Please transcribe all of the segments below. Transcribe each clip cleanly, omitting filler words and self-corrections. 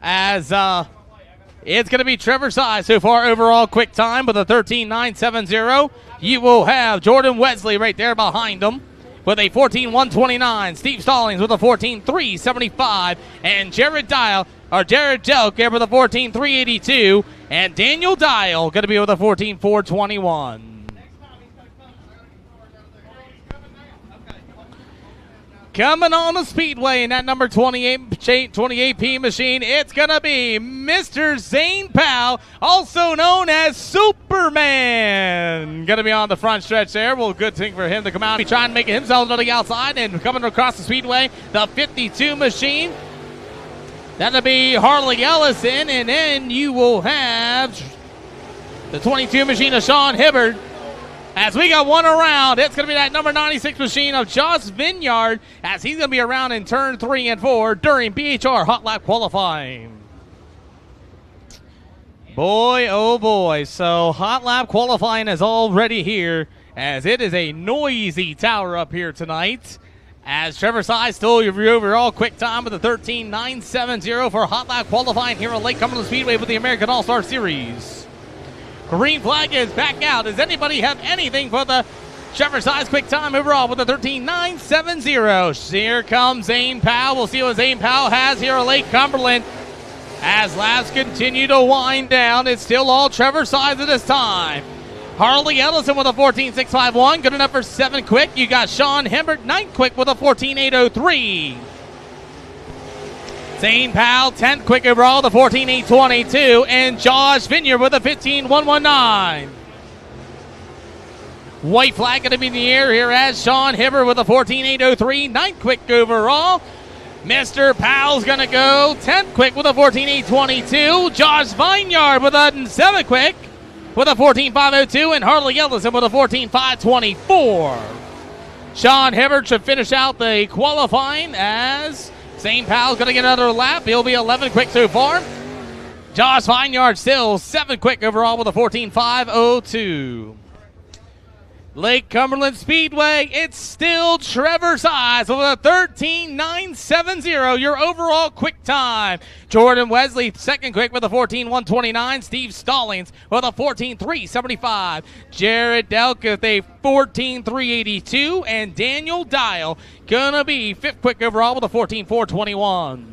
as it's going to be Trevor Size so far overall quick time with a 13.970. You will have Jordan Wesley right there behind him with a 14.129. Steve Stallings with a 14.375. And Jared Delk there with a 14.382. And Daniel Dial going to be with a 14.421. Coming on the speedway in that number 28P machine, it's going to be Mr. Zane Powell, also known as Superman. Going to be on the front stretch there. Well, good thing for him to come out. He's trying to make himself to the outside and coming across the speedway, the 52 machine. That'll be Harley Ellison, and then you will have the 22 machine of Sean Hibbard. As we got one around, it's going to be that number 96 machine of Josh Vineyard, as he's going to be around in turn 3 and 4 during BHR Hot Lap qualifying. Boy, oh boy. So Hot Lap qualifying is already here, as it is a noisy tower up here tonight. As Trevor Size stole your overall quick time with a 13.970 for Hot Lap qualifying here at Lake Cumberland Speedway with the American All-Star Series. Green flag is back out. Does anybody have anything for the Trevor Size quick time overall with a 13.970? Here comes Zane Powell. We'll see what Zane Powell has here at Lake Cumberland. As laps continue to wind down, it's still all Trevor Size at this time. Harley Ellison with a 14.651. Good enough for 7 quick. You got Sean Hibbert, 9 quick with a 14.803. Zane Powell, 10th quick overall, the 14.822, and Josh Vineyard with a 15.119. White flag going to be in the air here as Sean Hibbert with a 14.803, 9th quick overall. Mr. Powell's going to go 10th quick with a 14.822. Josh Vineyard with a 7th quick with a 14.502, and Harley Ellison with a 14.524. Sean Hibbert should finish out the qualifying as Zane Powell's going to get another lap. He'll be 11 quick so far. Josh Vineyard still 7 quick overall with a 14.502. Lake Cumberland Speedway, it's still Trevor Size with a 13.970, your overall quick time. Jordan Wesley, 2nd quick with a 14.129. Steve Stallings with a 14.375. Jared Delk with a 14.382. And Daniel Dial gonna be 5th quick overall with a 14.421.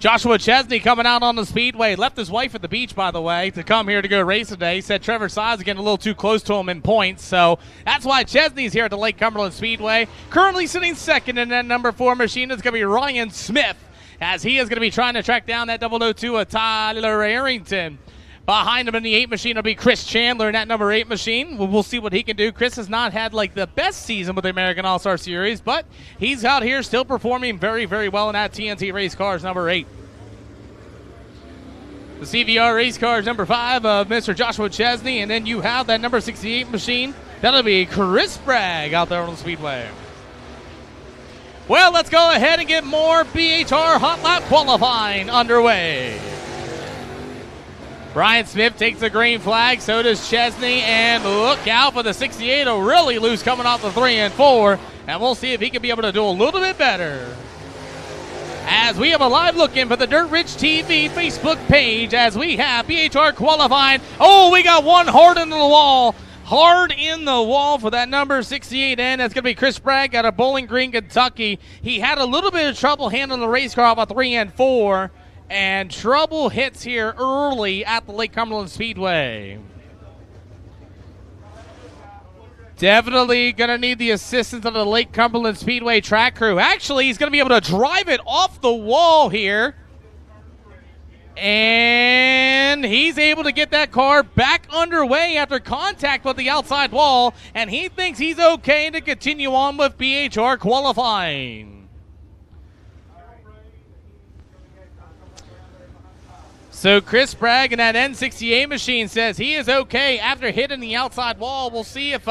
Joshua Chesney coming out on the speedway. Left his wife at the beach, by the way, to come here to go race today. Said Trevor Size is getting a little too close to him in points. So that's why Chesney's here at the Lake Cumberland Speedway. Currently sitting 2nd in that number 4 machine is going to be Ryan Smith, as he is going to be trying to track down that 002 of Tyler Arrington. Behind him in the 8 machine will be Chris Chandler in that number 8 machine. We'll see what he can do. Chris has not had like the best season with the American All-Star Series, but he's out here still performing very, very well in that TNT race cars number 8. The CVR race cars number 5 of Mr. Joshua Chesney, and then you have that number 68 machine. That'll be Chris Bragg out there on the speedway. Well, let's go ahead and get more BHR Hot Lap qualifying underway. Brian Smith takes the green flag, so does Chesney, and look out for the 68, a really loose coming off the 3 and 4, and we'll see if he can be able to do a little bit better. As we have a live look in for the Dirt Ridge TV Facebook page, as we have BHR qualifying. Oh, we got one hard in the wall. Hard in the wall for that number 68 N. That's going to be Chris Bragg out of Bowling Green, Kentucky. He had a little bit of trouble handling the race car off a 3 and 4. And trouble hits here early at the Lake Cumberland Speedway. Definitely going to need the assistance of the Lake Cumberland Speedway track crew. Actually, he's going to be able to drive it off the wall here. And he's able to get that car back underway after contact with the outside wall. And he thinks he's okay to continue on with BHR qualifying. So Chris Bragg in that N68 machine says he is okay after hitting the outside wall. We'll see if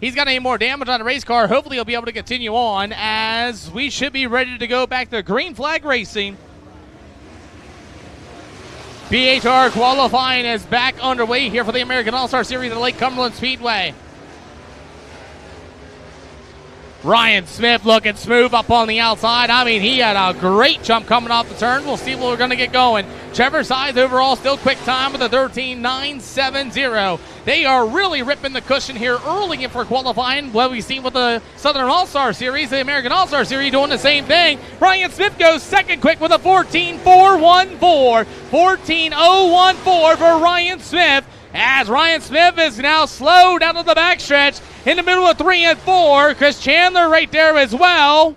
he's got any more damage on the race car. Hopefully he'll be able to continue on, as we should be ready to go back to green flag racing. BHR qualifying is back underway here for the American All-Star Series at Lake Cumberland Speedway. Ryan Smith looking smooth up on the outside. I mean, he had a great jump coming off the turn. We'll see what we're going to get going. Trevor Size overall still quick time with a 13.970. They are really ripping the cushion here early in for qualifying. What we've seen with the Southern All-Star Series, the American All-Star Series doing the same thing. Ryan Smith goes second quick with a 14.414. 14.014 for Ryan Smith. As Ryan Smith is now slowed out of the backstretch in the middle of 3 and 4. Chris Chandler right there as well.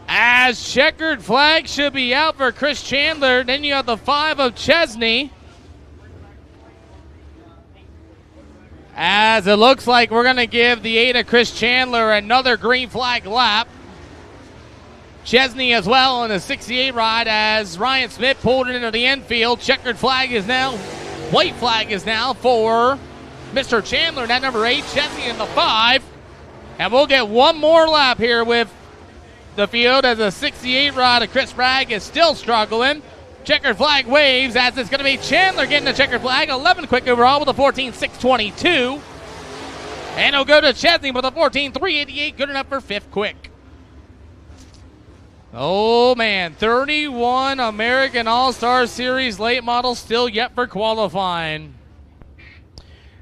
As checkered flag should be out for Chris Chandler. Then you have the 5 of Chesney. As it looks like we're going to give the 8 of Chris Chandler another green flag lap. Chesney as well in the 68 ride as Ryan Smith pulled it into the infield. Checkered flag is now, white flag is now for Mr. Chandler. That number 8, Chesney in the 5. And we'll get one more lap here with the field as the 68 ride of Chris Bragg is still struggling. Checkered flag waves as it's going to be Chandler getting the checkered flag. 11 quick overall with a 14.622. And it'll go to Chesney with a 14.388. Good enough for 5th quick. Oh, man, 31 American All-Star Series late models still yet for qualifying.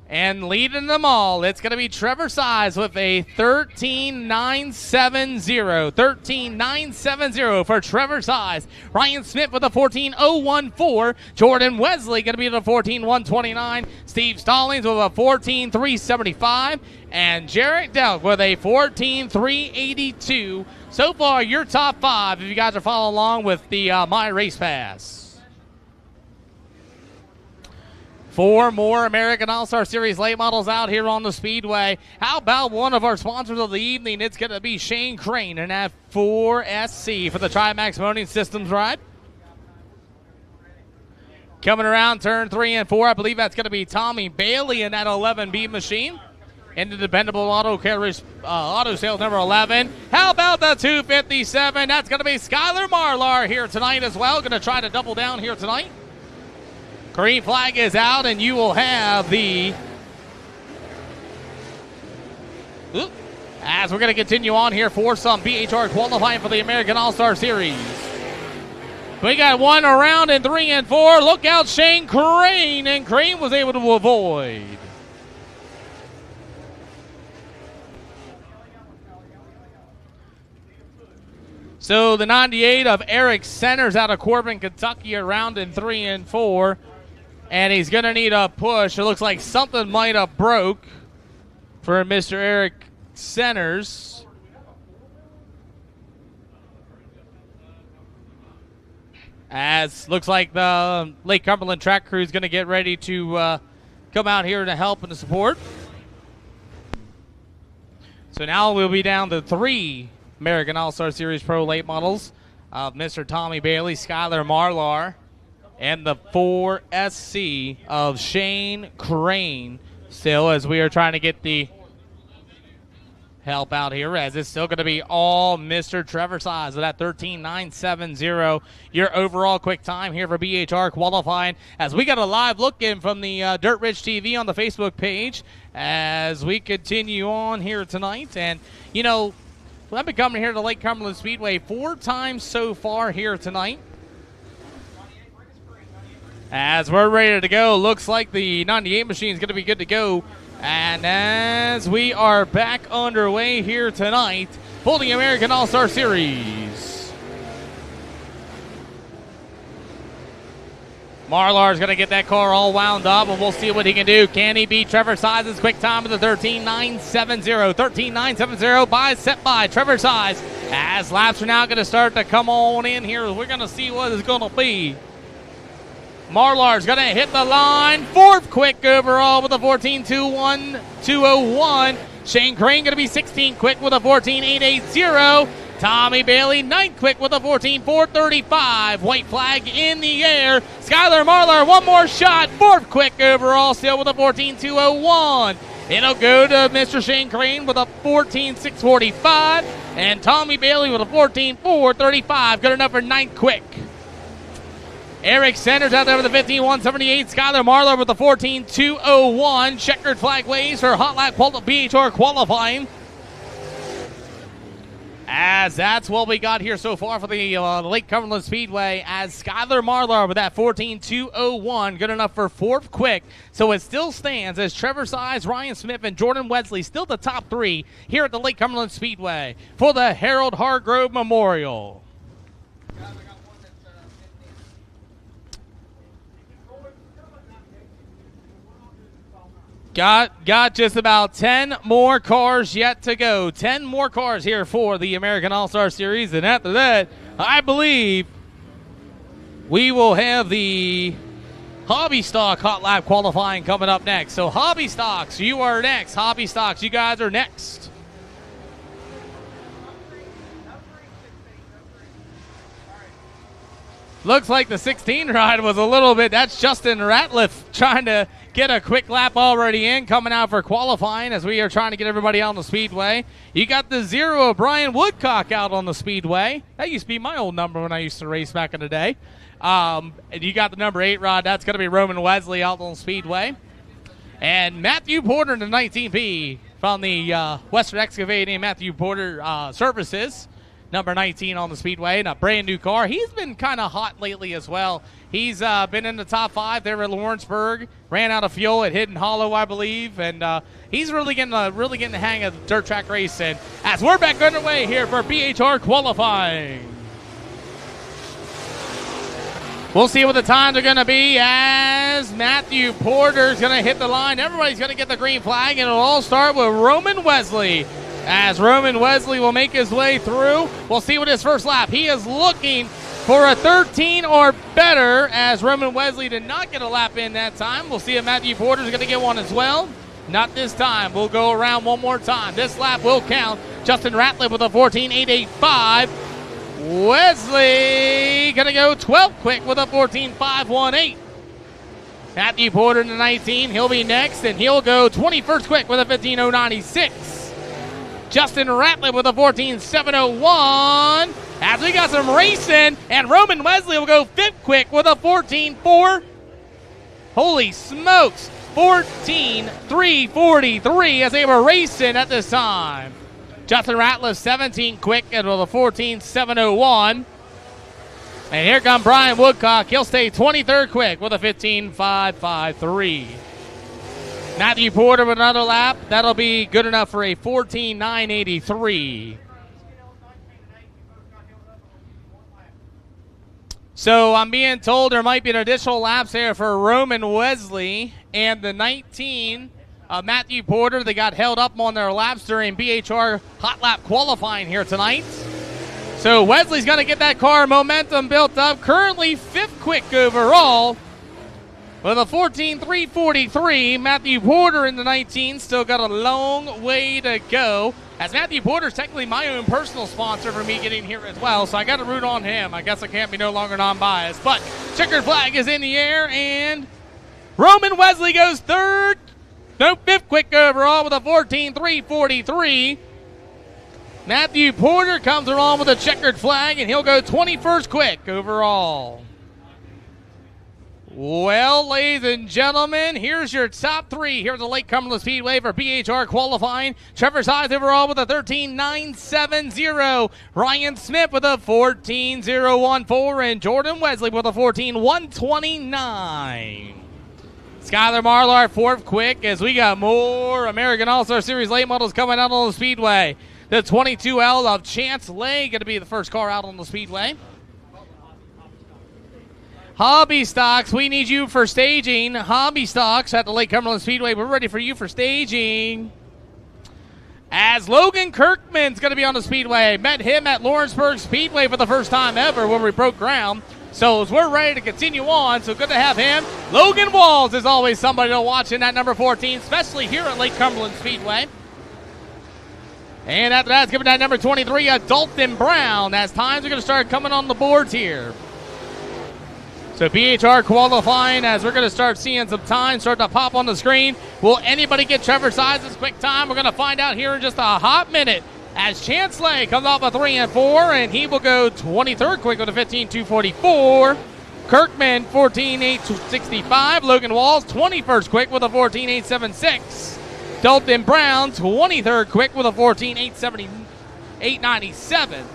And leading them all, it's going to be Trevor Size with a 13.970. 13.970 for Trevor Size. Ryan Smith with a 14.014. Jordan Wesley going to be at a 14.129. Steve Stallings with a 14.375. And Jarrett Delk with a 14.382. So far, your top 5 if you guys are following along with the My Race Pass. 4 more American All-Star Series late models out here on the Speedway. How about one of our sponsors of the evening? It's going to be Shane Crane and that 4SC for the Trimax Mounting Systems ride. Coming around turn 3 and 4, I believe that's going to be Tommy Bailey in that 11B machine. In the dependable auto carriage, auto sales number 11. How about the 257? That's going to be Skylar Marlar here tonight as well. Going to try to double down here tonight. Green flag is out, and you will have the... As we're going to continue on here for some BHR qualifying for the American All-Star Series. We got one around in 3 and 4. Look out, Shane Crane, and Crane was able to avoid. So the 98 of Eric Centers out of Corbin, Kentucky, around in 3 and 4. And he's going to need a push. It looks like something might have broke for Mr. Eric Centers. As looks like the Lake Cumberland track crew is going to get ready to come out here to help and to support. So now we'll be down to 3 American All-Star Series Pro late models of Mr. Tommy Bailey, Skylar Marlar, and the 4SC of Shane Crane. Still, as we are trying to get the help out here, as it's still going to be all Mr. Trevor Size with that 13.970. Your overall quick time here for BHR qualifying. As we got a live look in from the Dirt Ridge TV on the Facebook page as we continue on here tonight. And, you know, I've been coming here to Lake Cumberland Speedway 4 times so far here tonight. As we're ready to go, looks like the 98 machine is going to be good to go. And as we are back underway here tonight for the American All-Star Series. Marlar's going to get that car all wound up, and we'll see what he can do. Can he beat Trevor Size's quick time of the 13.970? 13.970 set by Trevor Size. As laps are now going to start to come on in here, we're going to see what it's going to be. Marlar's going to hit the line. 4th quick overall with a 14.201. Shane Crane going to be 16 quick with a 14.880. Tommy Bailey 9th quick with a 14.435. White flag in the air. Skylar Marlar one more shot. 4th quick overall still with a 14.201. It'll go to Mr. Shane Crane with a 14.645. And Tommy Bailey with a 14.435. Good enough for 9th quick. Eric Sanders out there with the 15.178. Skylar Marlar with the 14.201. Checkered flag waves for hot lap BHR qualifying. As that's what we got here so far for the Lake Cumberland Speedway, as Skylar Marlar with that 14.201, good enough for fourth quick. So it still stands as Trevor Size, Ryan Smith, and Jordan Wesley still the top three here at the Lake Cumberland Speedway for the Harold Hardgrove Memorial. Got just about 10 more cars yet to go. 10 more cars here for the American All-Star Series. And after that, I believe we will have the Hobby Stock Hot Lap qualifying coming up next. So Hobby Stocks, you are next. Hobby Stocks, you guys are next. Looks like the 16 ride was a little bit, that's Justin Ratliff trying to get a quick lap already in, coming out for qualifying as we are trying to get everybody on the speedway. You got the 0 of Brian Woodcock out on the speedway. That used to be my old number when I used to race back in the day. And you got the number 8 rod. That's going to be Roman Wesley out on the speedway. And Matthew Porter in the 19P from the Western Excavating Matthew Porter Services. Number 19 on the speedway, and a brand new car. He's been kind of hot lately as well. He's been in the top 5 there at Lawrenceburg. Ran out of fuel at Hidden Hollow, I believe, and he's really getting the hang of dirt track racing. As we're back underway here for BHR qualifying. We'll see what the times are going to be as Matthew Porter's going to hit the line. Everybody's going to get the green flag, and it'll all start with Roman Wesley. As Roman Wesley will make his way through, we'll see what his first lap. He is looking for a 13 or better, as Roman Wesley did not get a lap in that time. We'll see if Matthew Porter is going to get one as well. Not this time. We'll go around one more time. This lap will count. Justin Ratliff with a 14.885. Wesley going to go 12 quick with a 14.518. Matthew Porter in the 19. He'll be next, and he'll go 21st quick with a 15.096. Justin Ratliff with a 14.701. As we got some racing, and Roman Wesley will go 5th quick with a 14.4. Holy smokes, 14.343 as they were racing at this time. Justin Ratliff 17 quick and with a 14.701. And here comes Brian Woodcock. He'll stay 23rd quick with a 15.553. Matthew Porter with another lap. That'll be good enough for a 14.983. So I'm being told there might be an additional laps there for Roman Wesley and the 19 Matthew Porter. They got held up on their laps during BHR Hot Lap qualifying here tonight. So Wesley's going to get that car momentum built up. Currently 5th quick overall. With a 14.343, Matthew Porter in the 19, still got a long way to go. As Matthew Porter's technically my own personal sponsor for me getting here as well, so I got to root on him. I guess I can't be no longer non-biased. But checkered flag is in the air, and Roman Wesley goes 5th quick overall with a 14.343. Matthew Porter comes along with a checkered flag, and he'll go 21st quick overall. Well, ladies and gentlemen, here's your top 3 here at the Lake Cumberland Speedway for BHR qualifying. Trevor Size overall with a 13.970. Ryan Smith with a 14.014. And Jordan Wesley with a 14.129. Skylar Marlar 4th quick as we got more American All-Star Series late models coming out on the speedway. The 22L of Chance Lay going to be the first car out on the speedway. Hobby Stocks, we need you for staging. Hobby Stocks at the Lake Cumberland Speedway, we're ready for you for staging. As Logan Kirkman's going to be on the speedway. Met him at Lawrenceburg Speedway for the first time ever when we broke ground. So as we're ready to continue on, so good to have him. Logan Walls is always somebody to watch in that number 14, especially here at Lake Cumberland Speedway. And after that, it's giving that number 23, Dalton Brown, as times are going to start coming on the boards here. So BHR qualifying as we're going to start seeing some time start to pop on the screen. Will anybody get Trevor Size's quick time? We're going to find out here in just a hot minute as Chance Lay comes off a 3 and 4, and he will go 23rd quick with a 15.244. Kirkman 14.865. Logan Walls 21st quick with a 14.876. Dalton Brown 23rd quick with a 14.870. 897.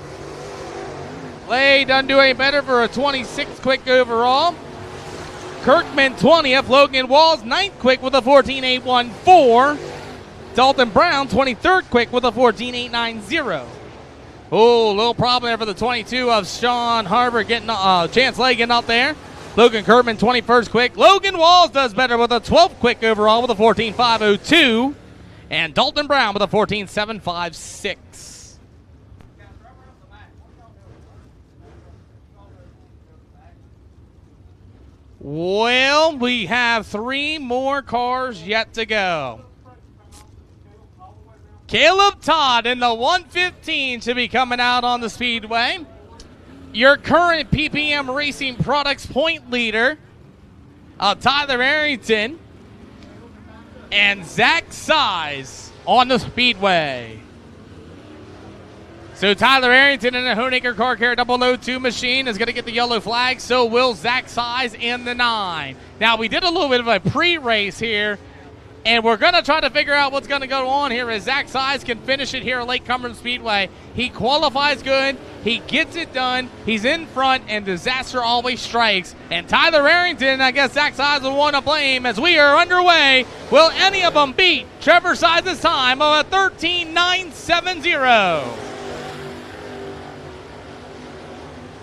Clay doesn't do any better for a 26th quick overall. Kirkman 20th. Logan Walls 9th quick with a 14.814. Dalton Brown 23rd quick with a 14.890. Oh, little problem there for the 22 of Sean Harbour getting Chance Lay getting up there. Logan Kirkman 21st quick. Logan Walls does better with a 12th quick overall with a 14.502. And Dalton Brown with a 14.756. Well, we have 3 more cars yet to go. Caleb Todd in the 115 should be coming out on the Speedway. Your current PPM Racing Products point leader, Tyler Arrington, and Zach Size on the Speedway. So Tyler Arrington in a Hoenaker Car Care 002 machine is going to get the yellow flag. So will Zach Size in the 9. Now, we did a little bit of a pre-race here, and we're going to try to figure out what's going to go on here as Zach Size can finish it here at Lake Cumberland Speedway. He qualifies good. He gets it done. He's in front, and disaster always strikes. And Tyler Arrington, I guess Zach Size will want to blame as we are underway. Will any of them beat Trevor Size's time of a 13.970?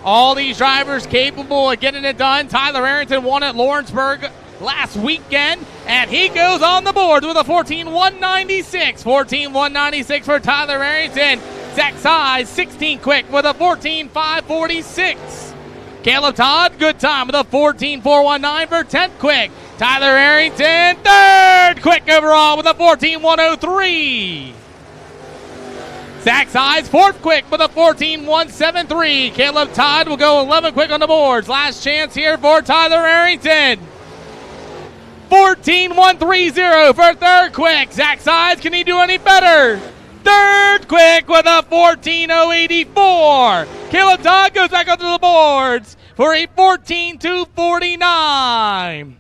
All these drivers capable of getting it done. Tyler Arrington won at Lawrenceburg last weekend, and he goes on the board with a 14.196. 14.196 for Tyler Arrington. Zach Size, 16 quick with a 14.546. Caleb Todd, good time with a 14.419 for 10th quick. Tyler Arrington, 3rd quick overall with a 14.103. Zach Size, 4th quick with a 14.173. Caleb Todd will go 11 quick on the boards. Last chance here for Tyler Arrington. 14.130 for 3rd quick. Zach Size, can he do any better? 3rd quick with a 14.084. Caleb Todd goes back onto the boards for a 14.249.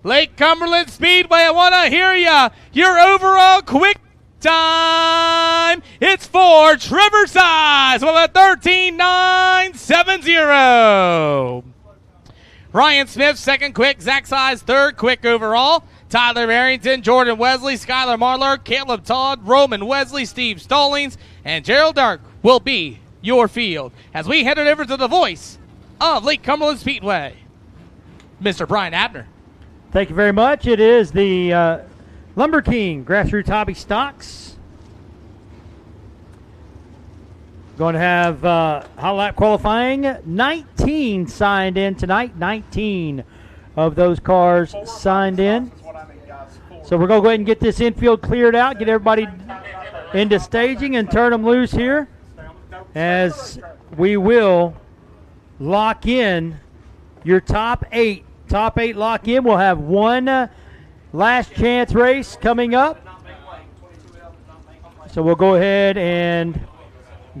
Lake Cumberland Speedway, I want to hear you. Your overall quick time, it's for Trevor Size with a 13.970. Ryan Smith, 2nd quick. Zach Size, 3rd quick overall. Tyler Arrington, Jordan Wesley, Skylar Marlar, Caleb Todd, Roman Wesley, Steve Stallings, and Gerald Dark will be your field as we head it over to the voice of Lake Cumberland Speedway, Mr. Brian Abner. Thank you very much. It is the Lumber King Grassroots Hobby Stocks. Going to have hot lap qualifying. 19 signed in tonight. 19 of those cars signed in. So we're going to go ahead and get this infield cleared out, get everybody into staging and turn them loose here as we will lock in your top 8. Top 8 lock in. We'll have one last chance race coming up. So we'll go ahead and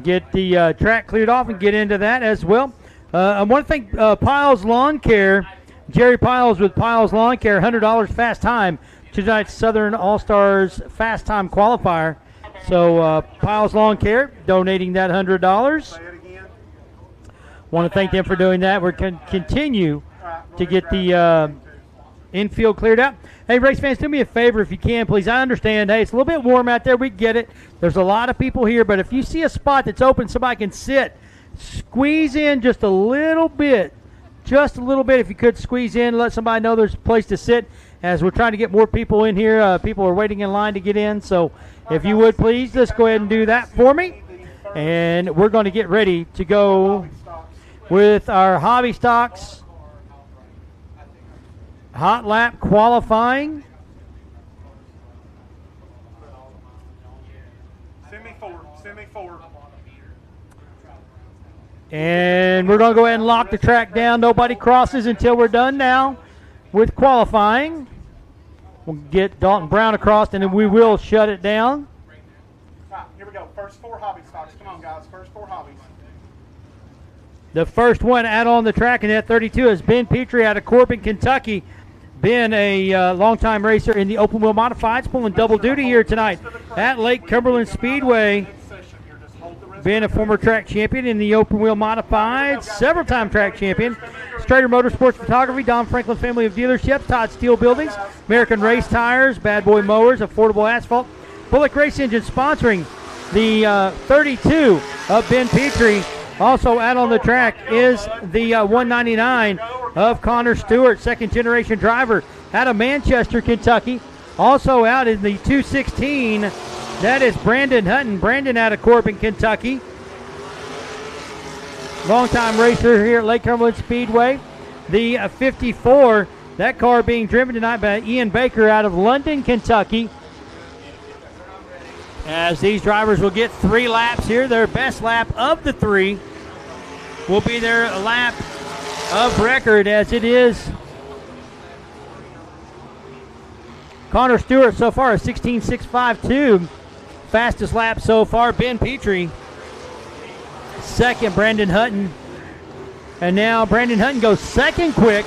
get the track cleared off and get into that as well. I want to thank Piles Lawn Care, Jerry Piles with Piles Lawn Care, $100 fast time, tonight's Southern All-Stars fast time qualifier. So Piles Lawn Care donating that $100. Want to thank them for doing that. We're going to continue to get the infield cleared out. Hey, race fans, do me a favor if you can, please. I understand, hey, it's a little bit warm out there. We get it. There's a lot of people here, but if you see a spot that's open, somebody can sit, squeeze in just a little bit. Just a little bit, if you could squeeze in, let somebody know there's a place to sit as we're trying to get more people in here. People are waiting in line to get in, so if you would please, just go ahead and do that for me. And we're going to get ready to go with our Hobby Stocks hot lap qualifying. Send me forward. And we're going to go ahead and lock the track down. Nobody crosses until we're done now with qualifying. We'll get Dalton Brown across, and then we will shut it down. Right, here we go. First 4 hobby stocks. Come on, guys. First 4 hobbies. The first one out on the track in that 32 is Ben Petrie out of Corbin, Kentucky. Ben, a longtime racer in the open wheel modifieds, pulling double duty here tonight at Lake Cumberland Speedway. being a former track champion in the open wheel modified, several-time track champion. Strader Motorsports Photography, Don Franklin family of dealerships, Todd Steel Buildings, American Race Tires, Bad Boy Mowers, Affordable Asphalt, Bullock Race Engine sponsoring the 32 of Ben Petrie. Also out on the track is the 199 of Connor Stewart, second-generation driver out of Manchester, Kentucky. Also out in the 216, that is Brandon Hutton. Brandon out of Corbin, Kentucky. Longtime racer here at Lake Cumberland Speedway. The 54, that car being driven tonight by Ian Baker out of London, Kentucky. As these drivers will get 3 laps here, their best lap of the 3 will be their lap of record, as it is Connor Stewart so far, a 16.652. Fastest lap so far, Ben Petrie. Second, Brandon Hutton. And now Brandon Hutton goes second quick.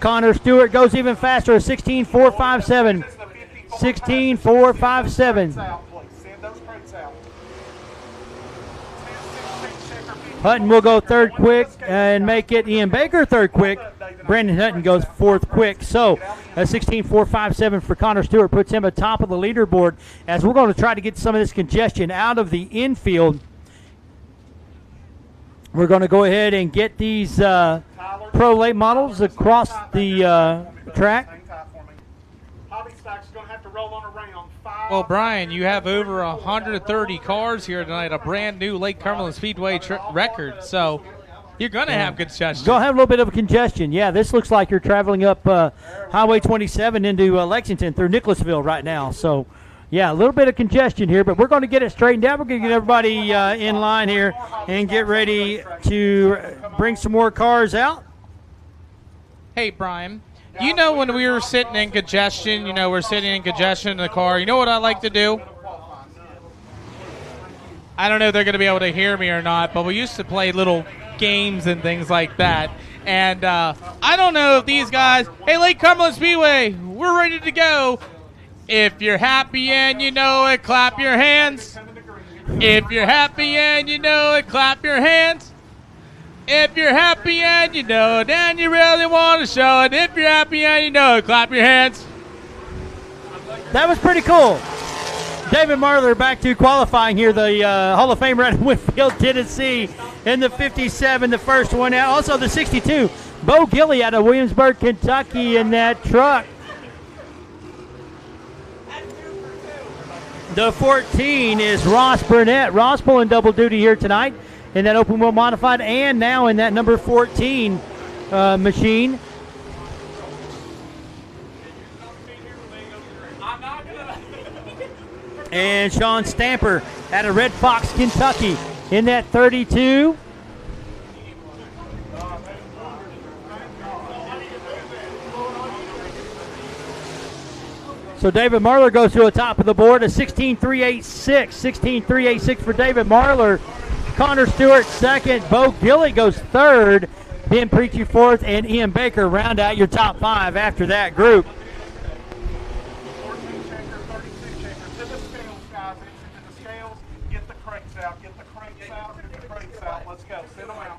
Connor Stewart goes even faster, a 16.457. 16.457. Hutton will go third quick and make it Ian Baker third quick. Brandon Hutton goes fourth quick. So a 16.457 for Connor Stewart puts him atop of the leaderboard, as we're going to try to get some of this congestion out of the infield. We're going to go ahead and get these pro late models across the track. Well, Brian, you have over 130 cars here tonight, a brand new Lake Cumberland Speedway record, so you're going to have congestion. Going to have a little bit of congestion. Yeah, this looks like you're traveling up Highway 27 into Lexington through Nicholasville right now. So, yeah, a little bit of congestion here, but we're going to get it straightened out. We're going to get everybody in line here and get ready to bring some more cars out. Hey, Brian. You know, when we were sitting in congestion, we're sitting in congestion in the car, you know what I like to do? I don't know if they're going to be able to hear me or not, but we used to play little games and things like that. And I don't know if these guys, hey, Lake Cumberland Speedway, we're ready to go. If you're happy and you know it, clap your hands. If you're happy and you know it, clap your hands. If you're happy and you know it, and you really want to show it. If you're happy and you know it, clap your hands. That was pretty cool. David Marler back to qualifying here, the Hall of Famer out of Whitfield, Tennessee, in the 57, the first one out. Also the 62, Bo Gilly out of Williamsburg, Kentucky, in that truck. The 14 is Ross Burnett. Ross pulling double duty here tonight in that open wheel modified, and now in that number 14 machine. And Sean Stamper out of Red Fox, Kentucky, in that 32. So David Marler goes to the top of the board, a 16.386. 16.386 for David Marler. Connor Stewart second. Bo Gilly goes third. Ben Preachy fourth, and Ian Baker round out your top 5 after that group.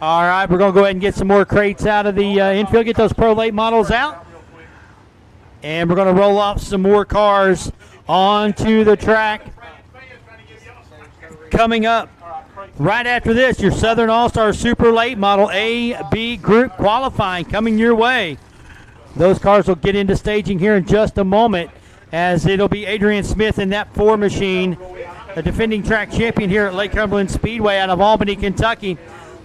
All right, we're going to go ahead and get some more crates out of the infield, get those Pro Late models out. And we're going to roll off some more cars onto the track. Coming up right after this, your Southern All-Star Super Late Model A-B Group qualifying coming your way. Those cars will get into staging here in just a moment, as it'll be Adrian Smith in that 4 machine, a defending track champion here at Lake Cumberland Speedway out of Albany, Kentucky.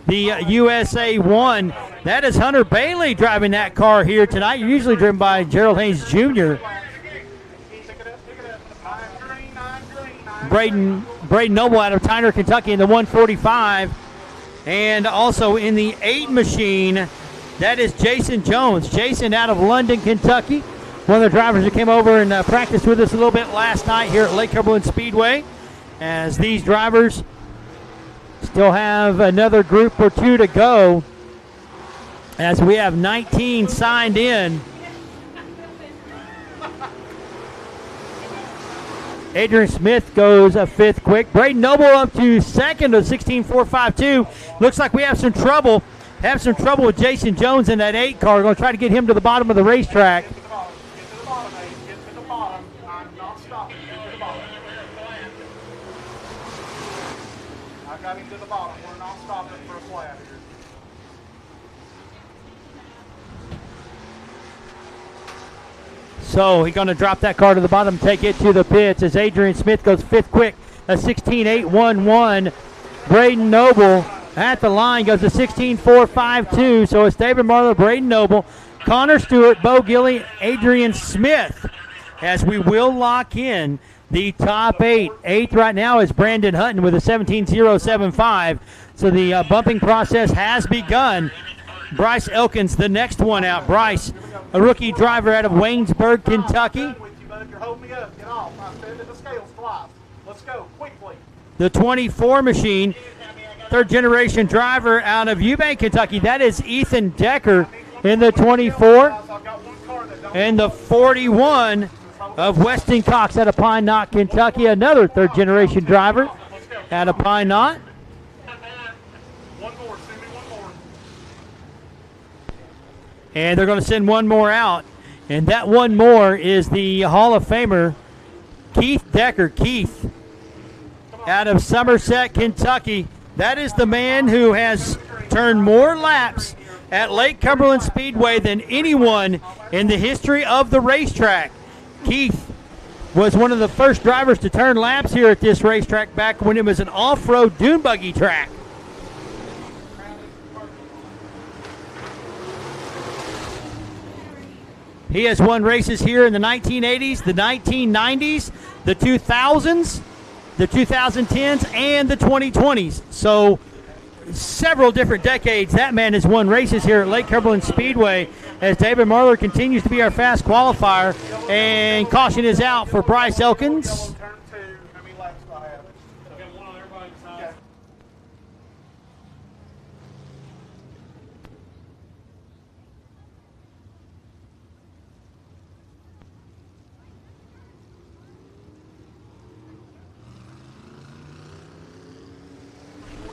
The USA 1, that is Hunter Bailey driving that car here tonight. Usually driven by Gerald Haynes Jr. Braden Noble out of Tyner, Kentucky in the 145. And also in the 8 machine, that is Jason Jones. Jason out of London, Kentucky. One of the drivers who came over and practiced with us a little bit last night here at Lake Cumberland Speedway. As these drivers still have another group or 2 to go, as we have 19 signed in. Adrian Smith goes a fifth quick. Braden Noble up to second of 16.452. Looks like we have some trouble. With Jason Jones in that 8 car. We're going to try to get him to the bottom of the racetrack. Get to the bottom. Get to the bottom, Ace. Get to the bottom. I'm not stopping. Get to the bottom. I got him to the bottom. We're not stopping for a flat here. So he's going to drop that car to the bottom, take it to the pits as Adrian Smith goes fifth quick, a 16.811. Braden Noble at the line goes a 16.452. So it's David Marlowe, Braden Noble, Connor Stewart, Bo Gilly, Adrian Smith, as we will lock in the top 8. Eighth right now is Brandon Hutton with a 17.075. So the bumping process has begun. Bryce Elkins, the next one out. Bryce, a rookie driver out of Waynesburg, Kentucky. You're holding me up. Get off. I'm spinning the scales twice. Let's go quickly. The 24 machine, third generation driver out of Eubank, Kentucky. That is Ethan Decker in the 24. And the 41 of Weston Cox out of Pine Knot, Kentucky. Another third generation driver out of Pine Knot. And they're going to send one more out. And that one more is the Hall of Famer, Keith Decker. Keith, out of Somerset, Kentucky. That is the man who has turned more laps at Lake Cumberland Speedway than anyone in the history of the racetrack. Keith was one of the first drivers to turn laps here at this racetrack back when it was an off-road dune buggy track. He has won races here in the 1980s, the 1990s, the 2000s, the 2010s, and the 2020s. So several different decades that man has won races here at Lake Cumberland Speedway, as David Marler continues to be our fast qualifier. And caution is out for Bryce Elkins.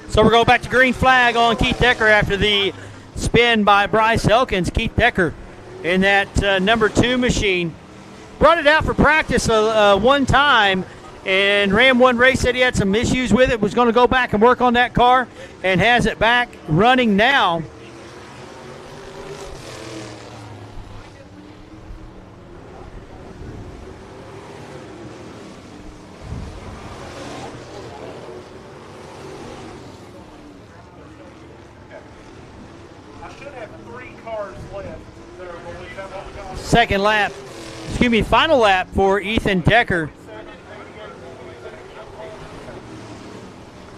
So we're going back to green flag on Keith Decker after the spin by Bryce Elkins. Keith Decker in that number 2 machine. Brought it out for practice one time and ran one race, said he had some issues with it, was going to go back and work on that car, and has it back running now. Final lap for Ethan Decker.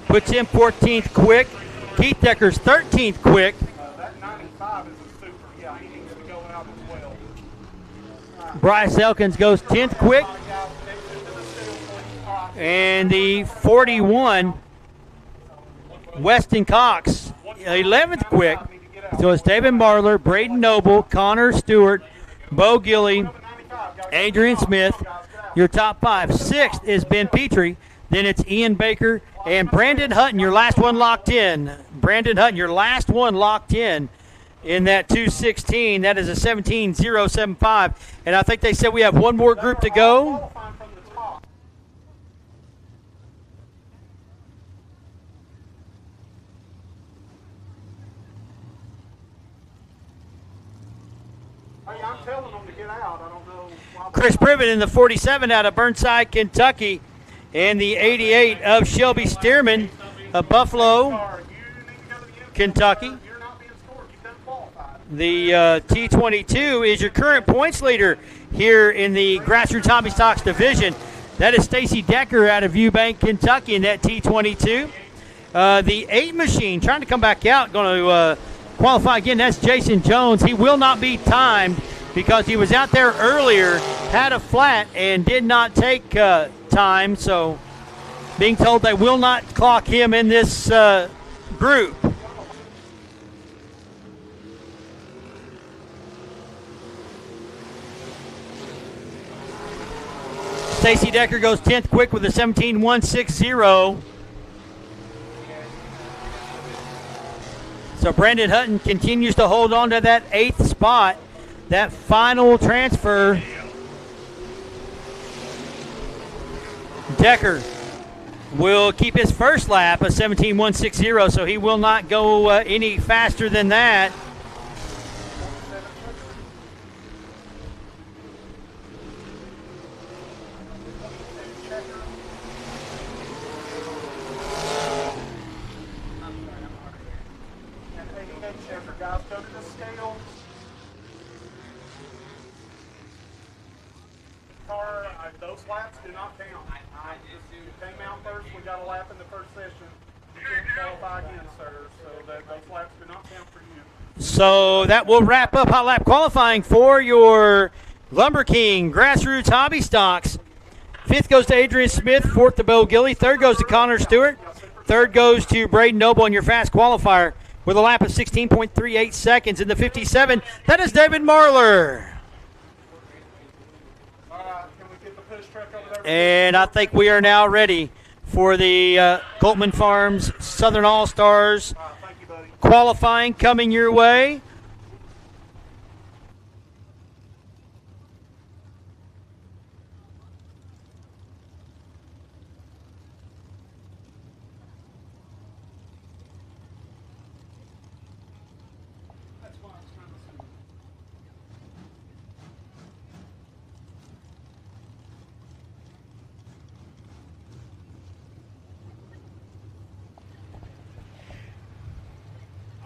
Puts him 14th quick. Keith Decker's 13th quick. That 95 is a super. Yeah, he needs to go out as well. Bryce Elkins goes 10th quick. And the 41, Weston Cox, 11th quick. So it's David Marler, Braden Noble, Connor Stewart, Bo Gilly, Adrian Smith, your top 5. 6th is Ben Petrie. Then it's Ian Baker and Brandon Hutton, your last one locked in. Brandon Hutton, your last one locked in that 216. That is a 17.075. And I think they said we have one more group to go. I'm telling them to get out. I don't know. Chris Privet in the 47 out of Burnside, Kentucky. And the 88 of Shelby Stearman of Buffalo, Kentucky. The T22 is your current points leader here in the Grassroots Hobby Stocks division. That is Stacy Decker out of Eubank, Kentucky in that T22. The 8 machine trying to come back out, going to qualify again. That's Jason Jones. He will not be timed because he was out there earlier, had a flat, and did not take time. So being told they will not clock him in this group. Stacy Decker goes 10th quick with a 17.160. So Brandon Hutton continues to hold on to that 8th spot. That final transfer. Decker will keep his first lap a 17.160, so he will not go any faster than that. Guys, go to the scale. Car, those laps do not count. You came out first. We got a lap in the first session. You can't qualify again, sir. So those laps do not count for you. So that will wrap up hot lap qualifying for your Lumber King Grassroots Hobby Stocks. 5th goes to Adrian Smith, 4th to Bo Gilly, 3rd goes to Connor Stewart, 3rd goes to Braden Noble on your fast qualifier with a lap of 16.38 seconds in the 57. That is David Marler. Can we get the push truck over there? And I think we are now ready for the Coltman Farms Southern All-Stars Thank you, buddy. qualifying coming your way.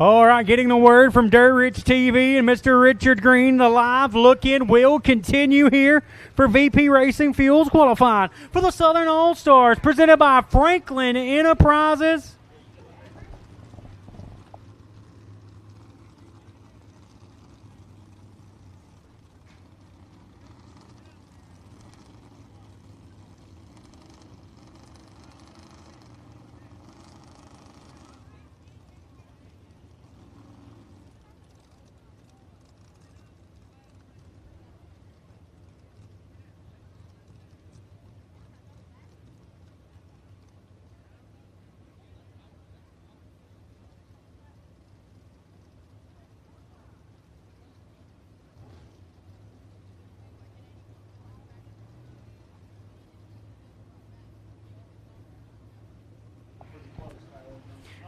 All right, getting the word from Dirt Rich TV and Mr. Richard Green. The live look-in will continue here for VP Racing Fuels qualifying for the Southern All-Stars, presented by Franklin Enterprises.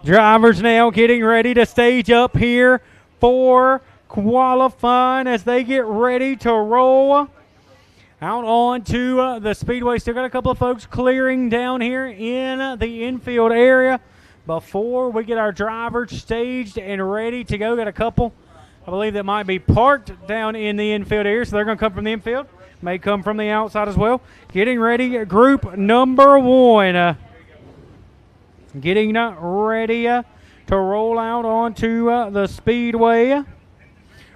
Drivers now getting ready to stage up here for qualifying as they get ready to roll out onto the speedway. Still got a couple of folks clearing down here in the infield area before we get our drivers staged and ready to go. Got a couple, I believe, that might be parked down in the infield area, so they're going to come from the infield. May come from the outside as well. Getting ready, group number 1. Getting ready to roll out onto the speedway.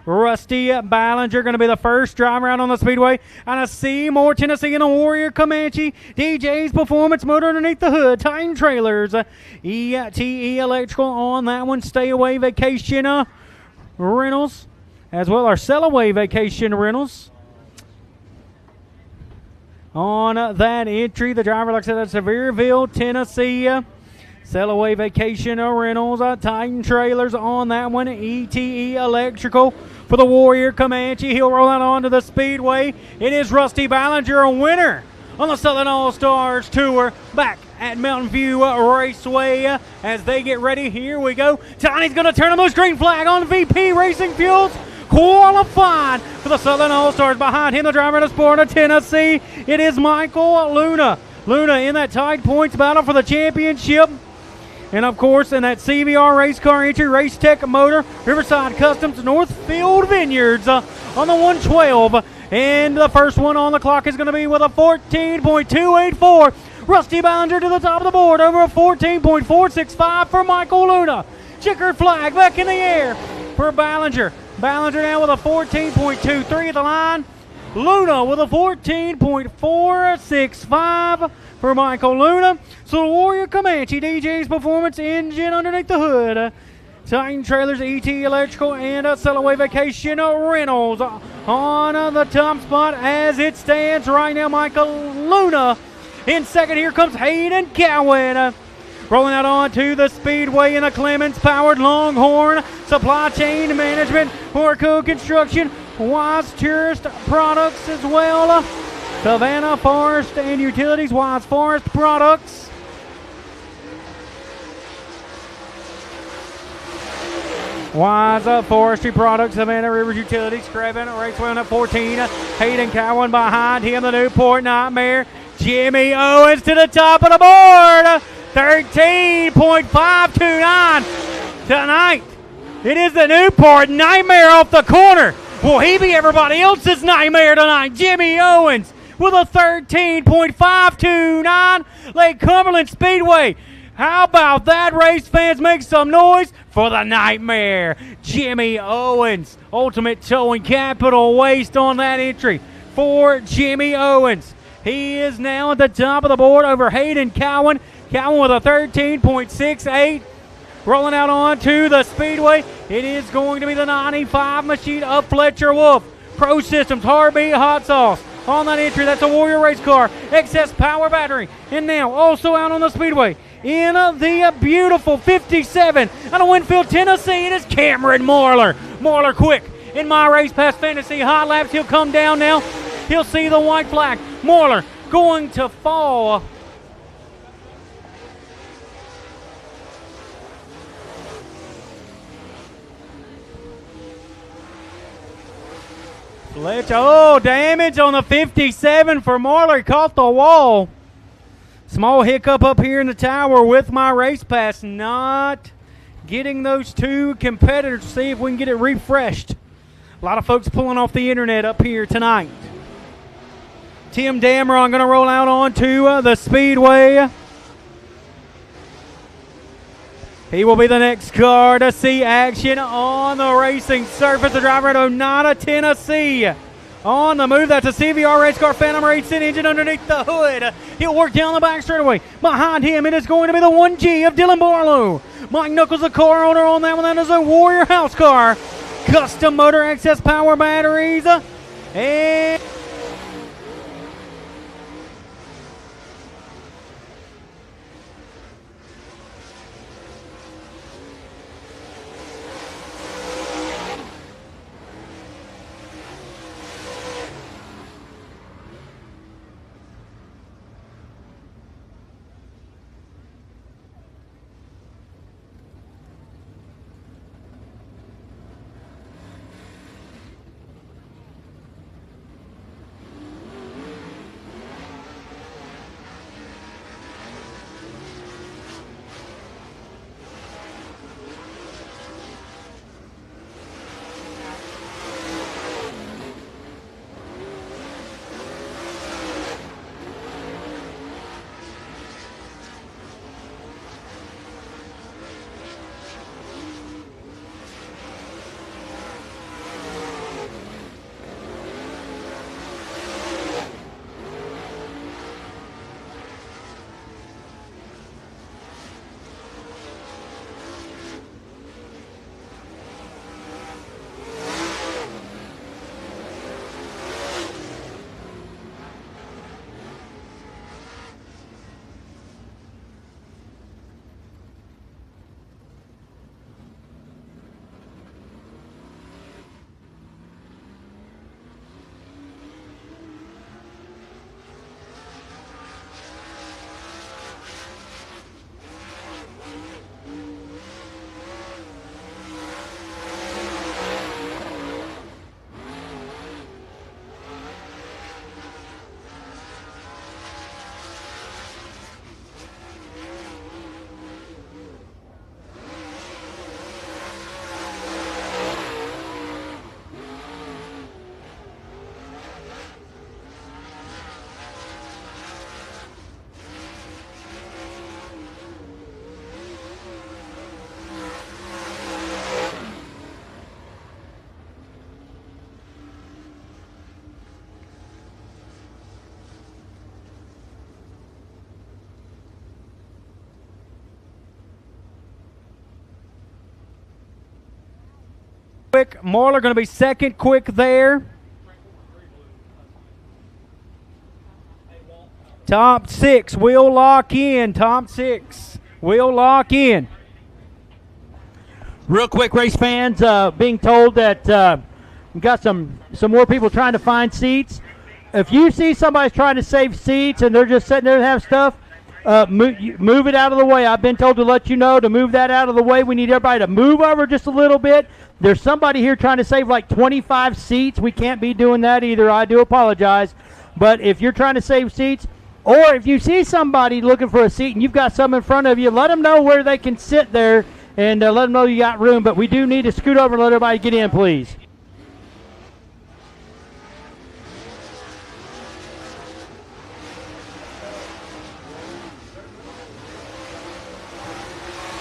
Rusty Ballinger going to be the first driver out on the speedway. And a Seymour, Tennessee, and a Warrior Comanche. DJ's Performance Motor underneath the hood. Titan Trailers. ETE Electrical on that one. Stay Away Vacation Rentals. As well our Sell Away Vacation Rentals. On that entry, the driver, like I said, that's Sevierville, Tennessee. Sell Away Vacation Rentals, Titan Trailers on that one. ETE Electrical for the Warrior Comanche. He'll roll out onto the speedway. It is Rusty Ballinger, a winner on the Southern All-Stars Tour back at Mountain View Raceway. As they get ready, here we go. Tiny's going to turn on the green flag on VP Racing Fuels. Qualified for the Southern All-Stars. Behind him, the driver in the sport of Tennessee. It is Michael Luna. Luna in that tied points battle for the championship. And, of course, in that CVR race car entry, Race Tech Motor, Riverside Customs, Northfield Vineyards on the 112. And the first one on the clock is going to be with a 14.284. Rusty Ballinger to the top of the board over a 14.465 for Michael Luna. Checkered flag back in the air for Ballinger. Ballinger now with a 14.23 at the line. Luna with a 14.465 for Michael Luna. So the Warrior Comanche, DJ's Performance engine underneath the hood. Titan Trailers, ET Electrical, and Sell Away Vacation Rentals on the top spot as it stands right now. Michael Luna in second. Here comes Hayden Cowan. Rolling out onto the Speedway in the Clemens-powered Longhorn. Supply Chain Management, Horco Construction, Wise Tourist Products as well. Savannah Forest and Utilities, Wise Forest Products. Wise Forestry Products, Savannah Rivers Utilities, Craven Raceway on at 14. Hayden Cowan behind him, the Newport Nightmare. Jimmy Owens to the top of the board. 13.529 tonight. It is the Newport Nightmare off the corner. Will he be everybody else's nightmare tonight? Jimmy Owens with a 13.529. Lake Cumberland Speedway. How about that, race fans? Make some noise for the Nightmare. Jimmy Owens. Ultimate Towing Capital Waste on that entry for Jimmy Owens. He is now at the top of the board over Hayden Cowan. Cowan with a 13.68. Rolling out onto the Speedway. It is going to be the 95 machine of Fletcher Wolf. Pro Systems, Heartbeat Hot Sauce. On that entry, that's a Warrior race car. Excess power battery. And now also out on the Speedway in the beautiful 57 out of Winfield, Tennessee, it is Cameron Marler. Marler quick in My Race Pass Fantasy Hot Laps. He'll come down now. He'll see the white flag. Marler going to fall. Oh, damage on the 57 for Marler. Caught the wall. Small hiccup up here in the tower with My Race Pass. Not getting those two competitors. See if we can get it refreshed. A lot of folks pulling off the internet up here tonight. Tim Dameron going to roll out onto the Speedway. He will be the next car to see action on the racing surface. The driver at Oneida, Tennessee. On the move, that's a CVR race car, Phantom Racing engine underneath the hood. He'll work down the back straightaway. Behind him, it is going to be the 1G of Dylan Barlow. Mike Knuckles, the car owner on that one. That is a Warrior house car. Custom motor, excess power batteries. And quick, Marler going to be second quick there. Top 6 will lock in. Top 6 will lock in. Real quick, race fans, being told that we've got some more people trying to find seats. If you see somebody's trying to save seats and they're just sitting there and have stuff, move it out of the way. I've been told to let you know to move that out of the way. We need everybody to move over just a little bit. There's somebody here trying to save like 25 seats. We can't be doing that either. I do apologize. But if you're trying to save seats, or if you see somebody looking for a seat and you've got some in front of you, let them know where they can sit there and let them know you got room. But we do need to scoot over and let everybody get in, please.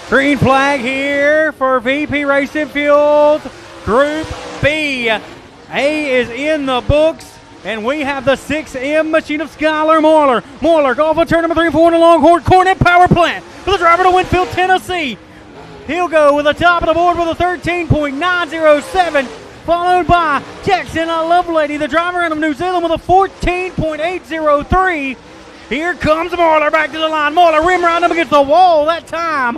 Green flag here for VP Racing Field Group B. A is in the books, and we have the 6M machine of Skylar Moyler. Moyler off of turn number 3 and 4 in the Longhorn Cornet Power Plant for the driver to Winfield, Tennessee. He'll go with the top of the board with a 13.907, followed by Jackson Lovelady, the driver out of New Zealand, with a 14.803. Here comes Moyler back to the line. Moyler rim round up against the wall that time.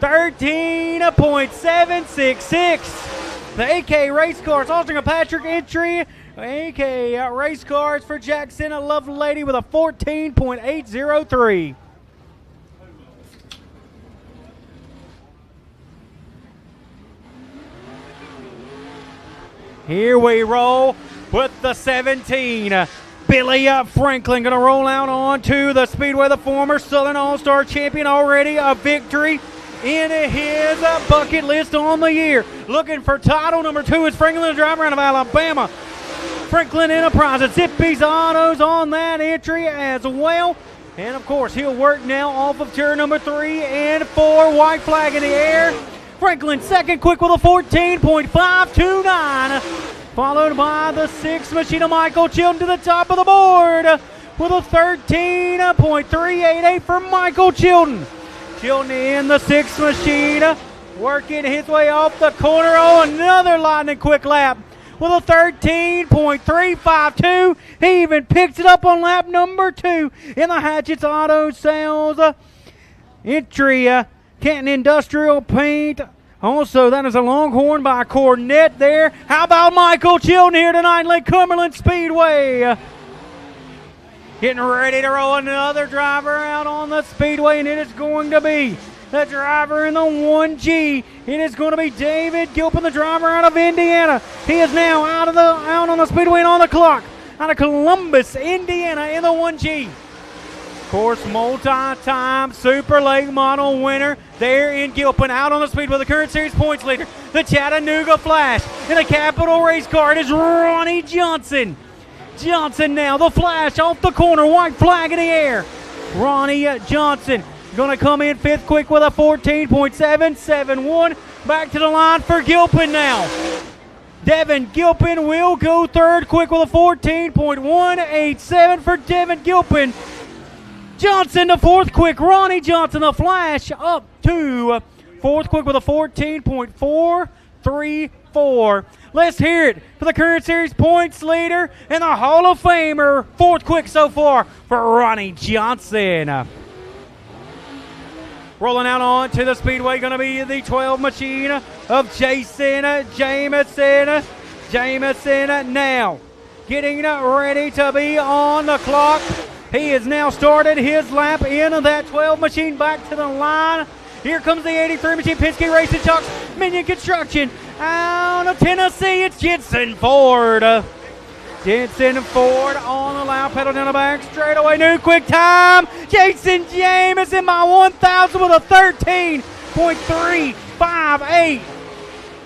13.766. The AK Race Cars alternate Patrick entry. AK Race Cars for Jackson Lovelady with a 14.803. Here we roll with the 17. Billy Franklin going to roll out onto the Speedway, the former Southern All-Star champion, already a victory in his bucket list on the year. Looking for title number 2 is Franklin, the driver out of Alabama. Franklin Enterprises, Zippy's Autos on that entry as well. And of course, he'll work now off of turn number 3 and 4. White flag in the air. Franklin second quick with a 14.529. Followed by the 6 machine of Michael Chilton to the top of the board with a 13.388 for Michael Chilton. Chilton in the 6 machine, working his way off the corner. Oh, another lightning quick lap with a 13.352. He even picks it up on lap number 2 in the Hatchett's Auto Sales entry. Canton Industrial Paint. Also, that is a Longhorn by Cornet there. How about Michael Chilton here tonight, Lake Cumberland Speedway? Getting ready to roll another driver out on the Speedway, and it is going to be the driver in the 1G. It is going to be David Gilpin, the driver out of Indiana. He is now out on the Speedway and on the clock out of Columbus, Indiana in the 1G. Of course, multi-time Super Lake Model winner there in Gilpin, out on the Speedway, the current series points leader, the Chattanooga Flash. In a Capital Race car, it is Ronnie Johnson. Johnson now, the Flash off the corner, white flag in the air. Ronnie Johnson going to come in 5th quick with a 14.771. Back to the line for Gilpin now. Devin Gilpin will go 3rd quick with a 14.187 for Devin Gilpin. Johnson to 4th quick, Ronnie Johnson, the Flash, up to 4th quick with a 14.434. Let's hear it for the current series points leader and the Hall of Famer, 4th quick so far for Ronnie Johnson. Rolling out on to the Speedway, going to be the 12 machine of Jason Jameson. Jameson now getting ready to be on the clock. He has now started his lap in that 12 machine back to the line. Here comes the 83 machine, Penske Racing Chucks, Minion Construction. Out of Tennessee, it's Jensen Ford. Jensen Ford on the lap, pedal down the back straightaway. New quick time. Jason Jameson by 1,000 with a 13.358.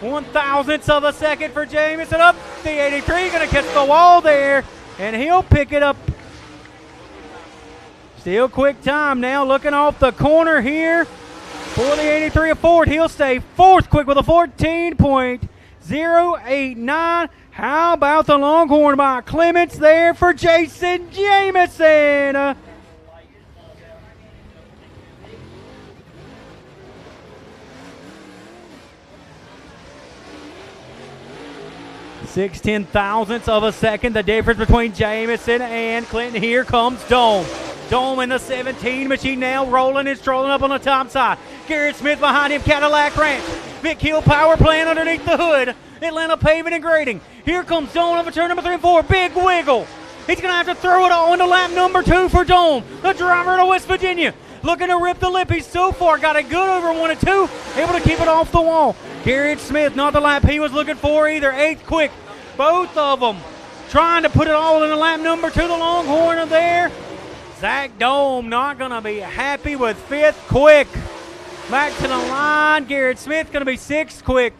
1,000ths of a second for Jameson. Up the 83, going to catch the wall there, and he'll pick it up. Still quick time now, looking off the corner here for the 83 of Ford. He'll stay 4th quick with a 14.089. How about the Longhorn by Clements there for Jason Jameson? 6/10,000ths of a second, the difference between Jamison and Clinton. Here comes Dome. Dome in the 17 machine now, rolling and strolling up on the top side. Garrett Smith behind him, Cadillac Ranch. Vic Hill power plant underneath the hood. Atlanta Paving and Grading. Here comes Dome over turn number 3 and 4. Big wiggle. He's going to have to throw it all into lap number 2 for Dome. The driver out of West Virginia. Looking to rip the lip. He's so far got a good over 1 and 2. Able to keep it off the wall. Garrett Smith, not the lap he was looking for either. 8th quick. Both of them trying to put it all in the lap number 2. The Longhorn are there. Zach Dome not going to be happy with 5th quick. Back to the line. Garrett Smith going to be 6th quick.